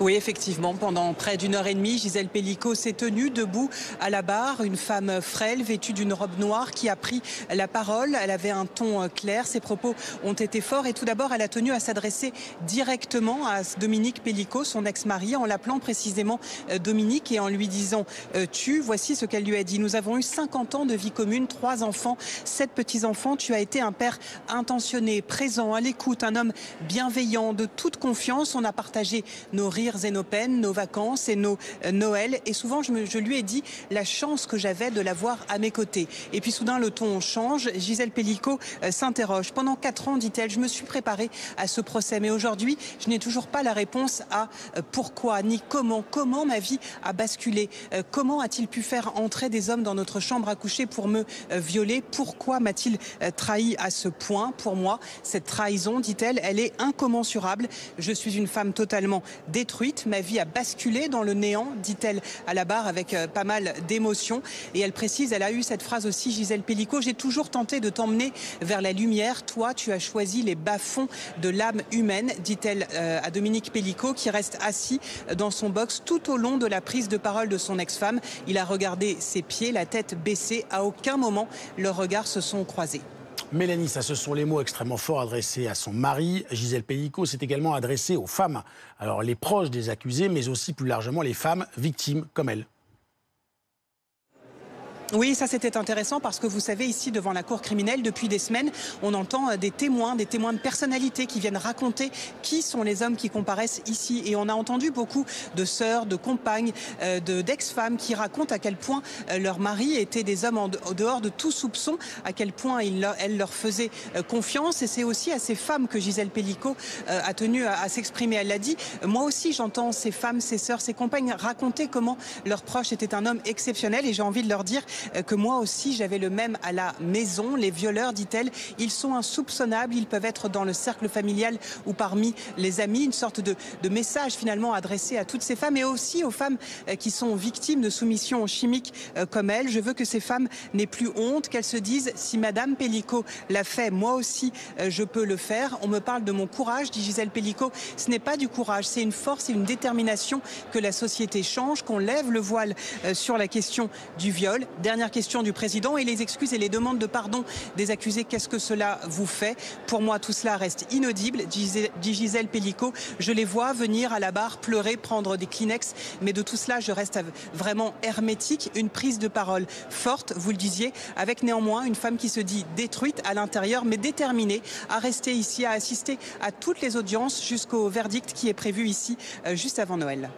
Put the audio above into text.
Oui, effectivement, pendant près d'une heure et demie, Gisèle Pelicot s'est tenue debout à la barre, une femme frêle, vêtue d'une robe noire, qui a pris la parole. Elle avait un ton clair, ses propos ont été forts et tout d'abord, elle a tenu à s'adresser directement à Dominique Pelicot, son ex-mari, en l'appelant précisément Dominique et en lui disant tu, voici ce qu'elle lui a dit. Nous avons eu 50 ans de vie commune, 3 enfants, 7 petits-enfants. Tu as été un père intentionné, présent, à l'écoute, un homme bienveillant, de toute confiance. On a partagé nos rires et nos peines, nos vacances et nos Noëls. Et souvent, je lui ai dit la chance que j'avais de l'avoir à mes côtés. Et puis soudain, le ton change. Gisèle Pelicot s'interroge. Pendant 4 ans, dit-elle, je me suis préparée à ce procès. Mais aujourd'hui, je n'ai toujours pas la réponse à pourquoi, ni comment. Comment ma vie a basculé? Comment a-t-il pu faire entrer des hommes dans notre chambre à coucher pour me violer? Pourquoi m'a-t-il trahi à ce point? Pour moi, cette trahison, dit-elle, elle est incommensurable. Je suis une femme totalement détruite. Ma vie a basculé dans le néant, dit-elle à la barre avec pas mal d'émotions. Et elle précise, elle a eu cette phrase aussi, Gisèle Pelicot, j'ai toujours tenté de t'emmener vers la lumière. Toi, tu as choisi les bas-fonds de l'âme humaine, dit-elle à Dominique Pelicot, qui reste assis dans son box tout au long de la prise de parole de son ex-femme. Il a regardé ses pieds, la tête baissée. À aucun moment, leurs regards se sont croisés. Mélanie, ça, ce sont les mots extrêmement forts adressés à son mari. Gisèle Pelicot s'est également adressée aux femmes. Alors, les proches des accusés, mais aussi plus largement les femmes victimes comme elle. Oui, ça c'était intéressant parce que vous savez, ici devant la cour criminelle, depuis des semaines, on entend des témoins de personnalité qui viennent raconter qui sont les hommes qui comparaissent ici. Et on a entendu beaucoup de sœurs, de compagnes, d'ex-femmes qui racontent à quel point leurs maris étaient des hommes en dehors de tout soupçon, à quel point elles leur faisaient confiance. Et c'est aussi à ces femmes que Gisèle Pelicot a tenu à s'exprimer. Elle l'a dit, moi aussi j'entends ces femmes, ces sœurs, ces compagnes raconter comment leur proche était un homme exceptionnel et j'ai envie de leur dire que moi aussi j'avais le même à la maison. Les violeurs, dit-elle, ils sont insoupçonnables, ils peuvent être dans le cercle familial ou parmi les amis, une sorte de message finalement adressé à toutes ces femmes et aussi aux femmes qui sont victimes de soumission chimique comme elle. Je veux que ces femmes n'aient plus honte, qu'elles se disent si Madame Pelicot l'a fait, moi aussi je peux le faire. On me parle de mon courage, dit Gisèle Pelicot. Ce n'est pas du courage, c'est une force et une détermination que la société change, qu'on lève le voile sur la question du viol. Dernière question du président et les excuses et les demandes de pardon des accusés. Qu'est-ce que cela vous fait? Pour moi, tout cela reste inaudible, dit Gisèle Pelicot. Je les vois venir à la barre, pleurer, prendre des Kleenex, mais de tout cela, je reste vraiment hermétique. Une prise de parole forte, vous le disiez, avec néanmoins une femme qui se dit détruite à l'intérieur, mais déterminée à rester ici, à assister à toutes les audiences jusqu'au verdict qui est prévu ici juste avant Noël.